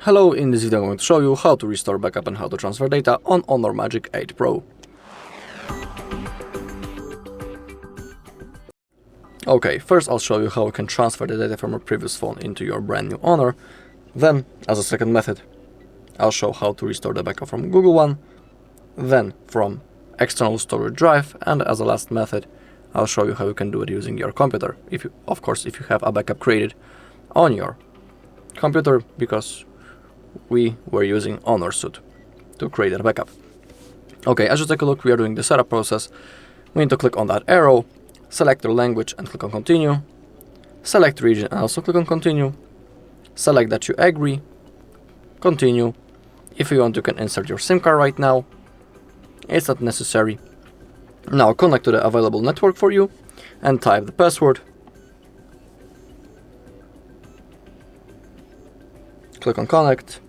Hello, in this video I'm going to show you how to restore backup and how to transfer data on HONOR Magic8 Pro. Okay, first I'll show you how you can transfer the data from a previous phone into your brand new HONOR. Then, as a second method, I'll show how to restore the backup from Google One, then from external storage drive, and as a last method, I'll show you how you can do it using your computer. If you have a backup created on your computer, because we were using HONOR Suite to create a backup. Okay, as you take a look, we are doing the setup process. We need to click on that arrow, select your language and click on continue, select region and also click on continue, select that you agree, continue. If you want, you can insert your SIM card right now. It's not necessary. Now connect to the available network for you and type the password. Click on connect.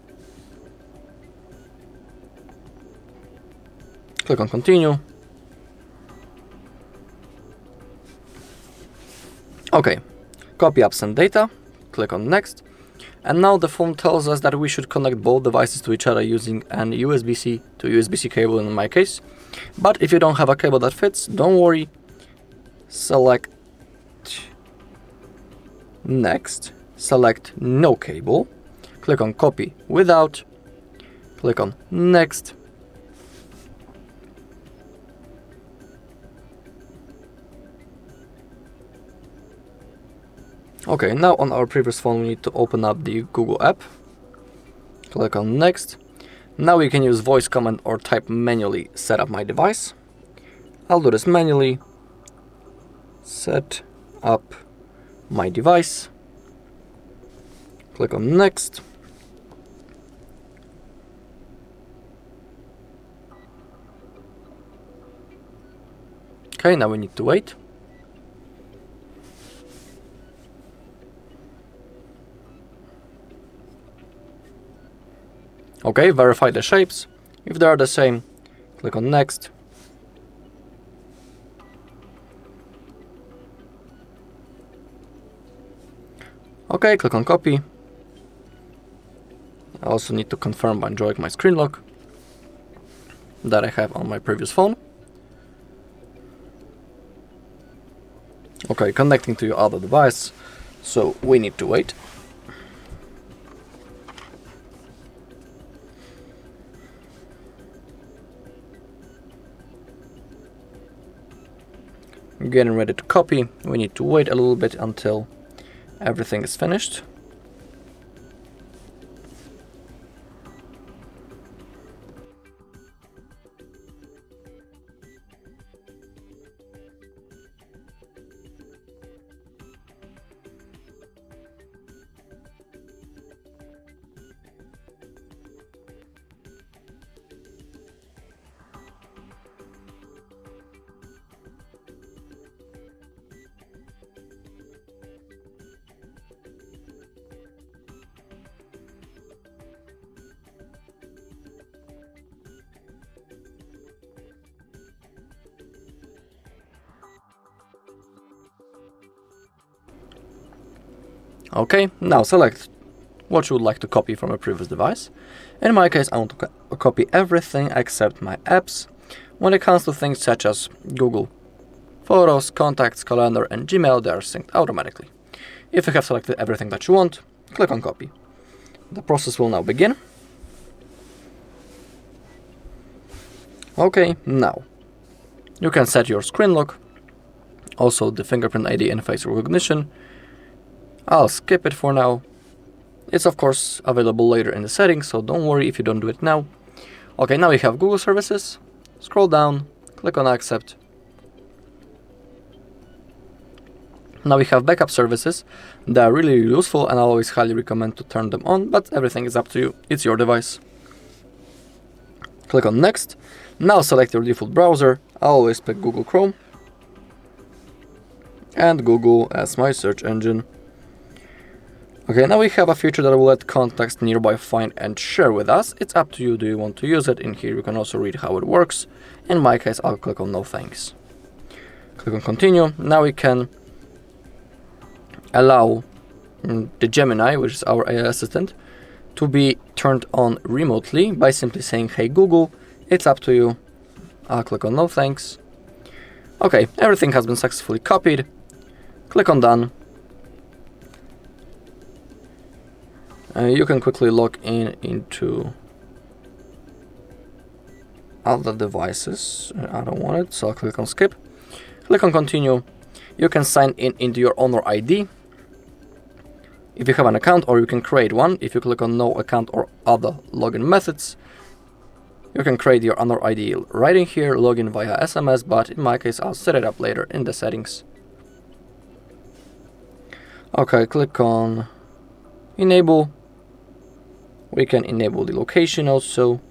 Click on continue. Okay, copy absent data. Click on next. And now the phone tells us that we should connect both devices to each other using an USB-C to USB-C cable in my case. But if you don't have a cable that fits, don't worry. Select next. Select no cable. Click on copy without, click on next. Okay, now on our previous phone we need to open up the Google app. Click on next. Now we can use voice command or type manually set up my device. I'll do this manually. Set up my device. Click on next. Okay, now we need to wait. Okay, verify the shapes. If they are the same, click on next. Okay, click on copy. I also need to confirm by enjoying my screen lock that I have on my previous phone. Okay, connecting to your other device, so we need to wait. Getting ready to copy. We need to wait a little bit until everything is finished. Okay, now select what you would like to copy from a previous device. In my case, I want to copy everything except my apps. When it comes to things such as Google Photos, Contacts, Calendar and Gmail, they are synced automatically. If you have selected everything that you want, click on copy. The process will now begin. Okay, now you can set your screen lock, also the fingerprint ID and face recognition. I'll skip it for now. It's of course available later in the settings, so don't worry if you don't do it now. Okay, now we have Google services. Scroll down, click on accept. Now we have backup services. They are really useful and I always highly recommend to turn them on, but everything is up to you. It's your device. Click on next. Now select your default browser. I always pick Google Chrome and Google as my search engine. Okay, now we have a feature that will let contacts nearby find and share with us. It's up to you, do you want to use it? In here you can also read how it works. In my case, I'll click on no thanks. Click on continue. Now we can allow the Gemini, which is our AI assistant, to be turned on remotely by simply saying, hey Google, it's up to you. I'll click on no thanks. Okay, everything has been successfully copied. Click on done. You can quickly log in into other devices. I don't want it, so I'll click on skip. Click on continue. You can sign in into your HONOR ID if you have an account, or you can create one. If you click on no account or other login methods, you can create your HONOR ID right in here, login via SMS, but in my case I'll set it up later in the settings. Okay, click on enable. We can enable the location also.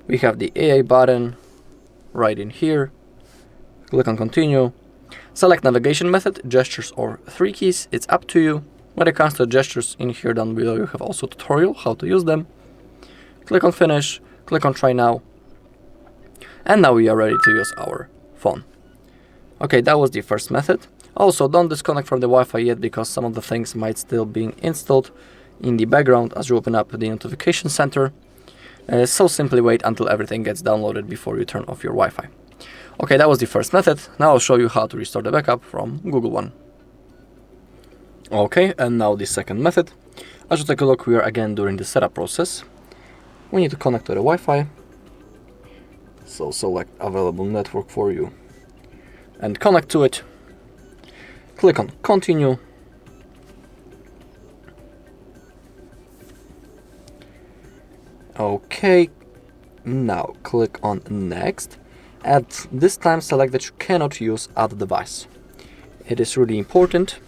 We have the AA button right in here. Click on continue. Select navigation method, gestures or 3 keys. It's up to you. When it comes to gestures, in here down below you have also a tutorial how to use them. Click on finish. Click on try now. And now we are ready to use our phone. Okay, that was the first method. Also, don't disconnect from the Wi-Fi yet, because some of the things might still be installed in the background as you open up the notification center. So simply wait until everything gets downloaded before you turn off your Wi-Fi. Okay, that was the first method. Now I'll show you how to restore the backup from Google One. Okay, and now the second method. As you take a look, we are again during the setup process. We need to connect to the Wi-Fi. So select available network for you and connect to it. Click on continue. Okay, now click on next. At this time select that you cannot use other device. It is really important.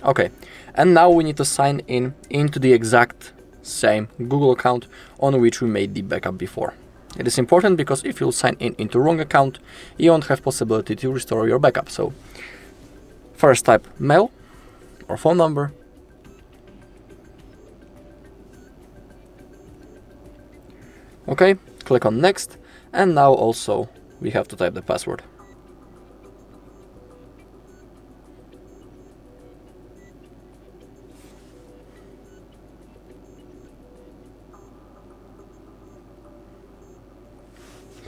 Okay, and now we need to sign in into the exact same Google account on which we made the backup before. It is important because if you sign in into wrong account, you won't have possibility to restore your backup. So first type mail or phone number. Okay, click on next, and now also we have to type the password.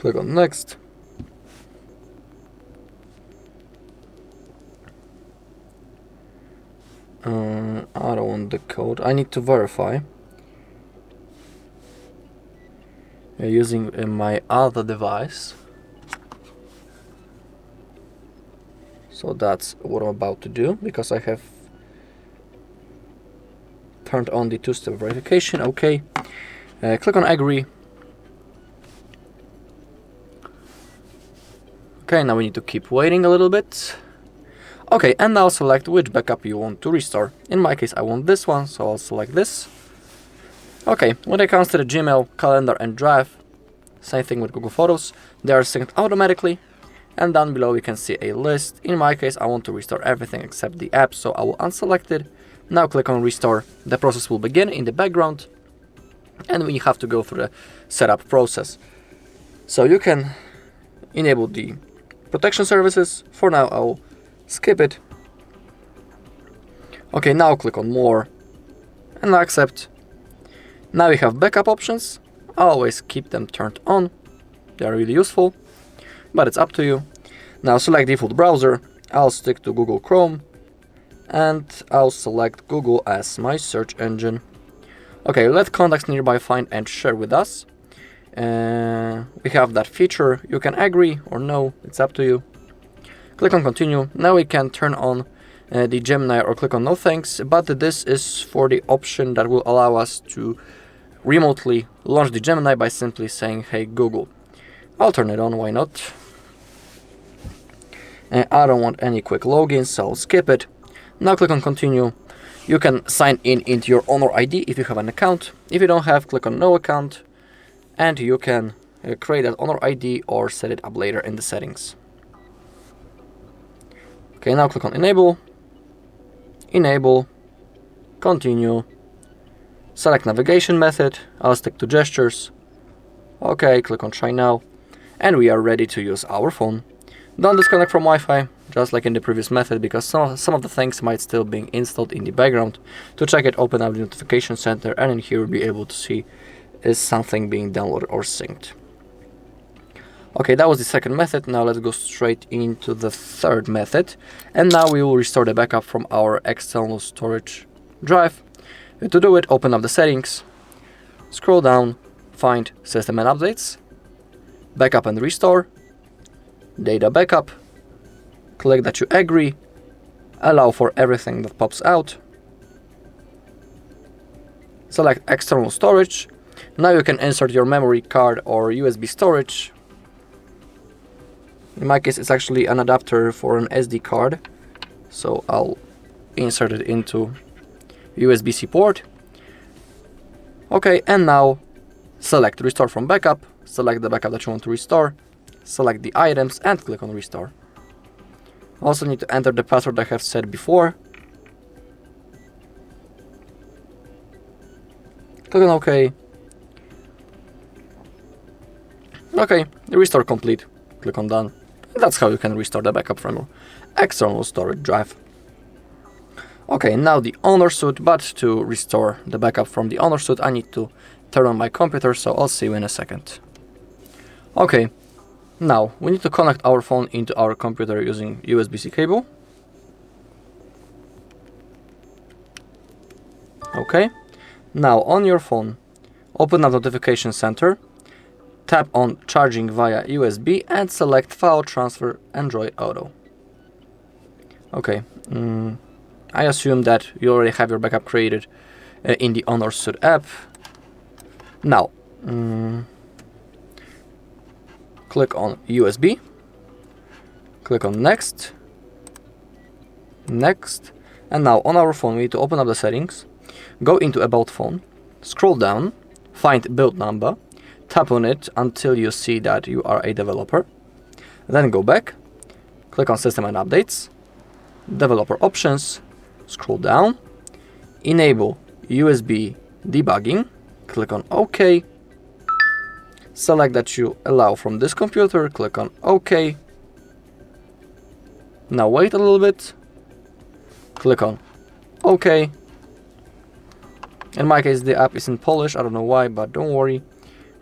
Click on next. I don't want the code. I need to verify using my other device. So that's what I'm about to do, because I have turned on the two-step verification. Okay, click on agree. Okay, now we need to keep waiting a little bit. Okay, and now select which backup you want to restore. In my case, I want this one, so I'll select this. Okay, when it comes to the Gmail, calendar and Drive, same thing with Google Photos, they are synced automatically. And down below we can see a list. In my case, I want to restore everything except the app, so I will unselect it. Now click on restore. The process will begin in the background, and we have to go through the setup process. So you can enable the protection services. For now, I will skip it. Okay, now click on more and accept. Now we have backup options. Always keep them turned on. They are really useful, but it's up to you. Now select default browser. I'll stick to Google Chrome, and I'll select Google as my search engine. Okay, let contacts nearby find and share with us. We have that feature. You can agree or no, it's up to you. Click on continue. Now we can turn on the Gemini or click on no thanks, but this is for the option that will allow us to remotely launch the Gemini by simply saying hey Google. I'll turn it on, why not? I don't want any quick login, so I'll skip it. Now click on continue. You can sign in into your HONOR ID if you have an account. If you don't have, click on no account, and you can create an HONOR ID or set it up later in the settings. Okay, now click on enable, continue, select navigation method. I'll stick to gestures. Okay, click on try now, and we are ready to use our phone. Don't disconnect from Wi-Fi. just like in the previous method, because some of the things might still be installed in the background. To check it, open up the notification center, and in here you'll be able to see is something being downloaded or synced. Okay, that was the second method. Now let's go straight into the third method, and now we will restore the backup from our external storage drive. To do it, open up the settings, scroll down, find System and Updates, Backup and Restore, Data Backup, click that you agree, allow for everything that pops out, select External Storage. Now you can insert your memory card or USB storage. In my case, it's actually an adapter for an SD card, so I'll insert it into USB-C port. Okay, and now select Restore from Backup, select the backup that you want to restore, select the items and click on Restore. Also need to enter the password I have set before. Click on OK. Okay, restore complete. Click on Done. That's how you can restore the backup from your external storage drive. Okay, now the Honor suite, but to restore the backup from the Honor suite, I need to turn on my computer, so I'll see you in a second. Okay, now we need to connect our phone into our computer using USB-C cable. Okay, now on your phone, open up Notification Center, tap on Charging via USB and select File Transfer Android Auto. Okay, I assume that you already have your backup created in the Honor Suite app. Now, click on USB, click on Next, Next, and now on our phone we need to open up the settings, go into About Phone, scroll down, find Build Number, tap on it until you see that you are a developer, then go back, click on System and Updates, Developer Options, scroll down, enable USB debugging, click on OK, select that you allow from this computer, click on OK. Now wait a little bit, click on OK. In my case the app is in Polish, I don't know why, but don't worry,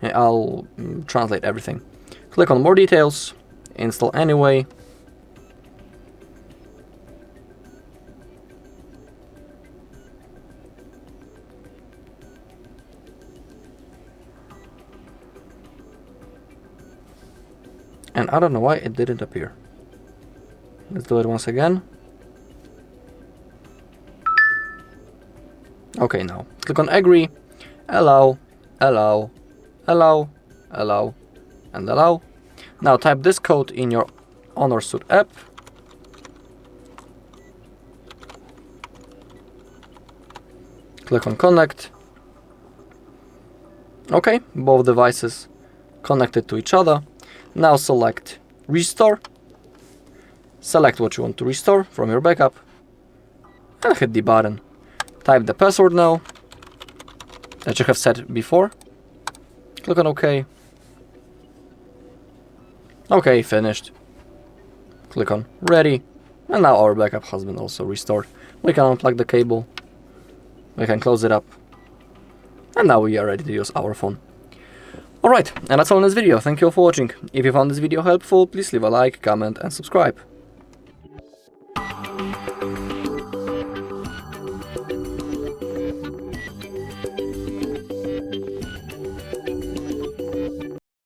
I'll translate everything. Click on More Details, Install Anyway. And I don't know why it didn't appear. Let's do it once again. Okay, now click on Agree, Allow, Allow, Allow, Allow, and Allow. Now type this code in your Honor Suite app. Click on Connect. Okay, both devices connected to each other. Now select Restore, select what you want to restore from your backup, and hit the button. Type the password now that you have set before. Click on OK. OK, finished. Click on Ready, and now our backup has been also restored. We can unplug the cable, we can close it up, and now we are ready to use our phone. Alright, and that's all in this video. Thank you all for watching. If you found this video helpful, please leave a like, comment and subscribe.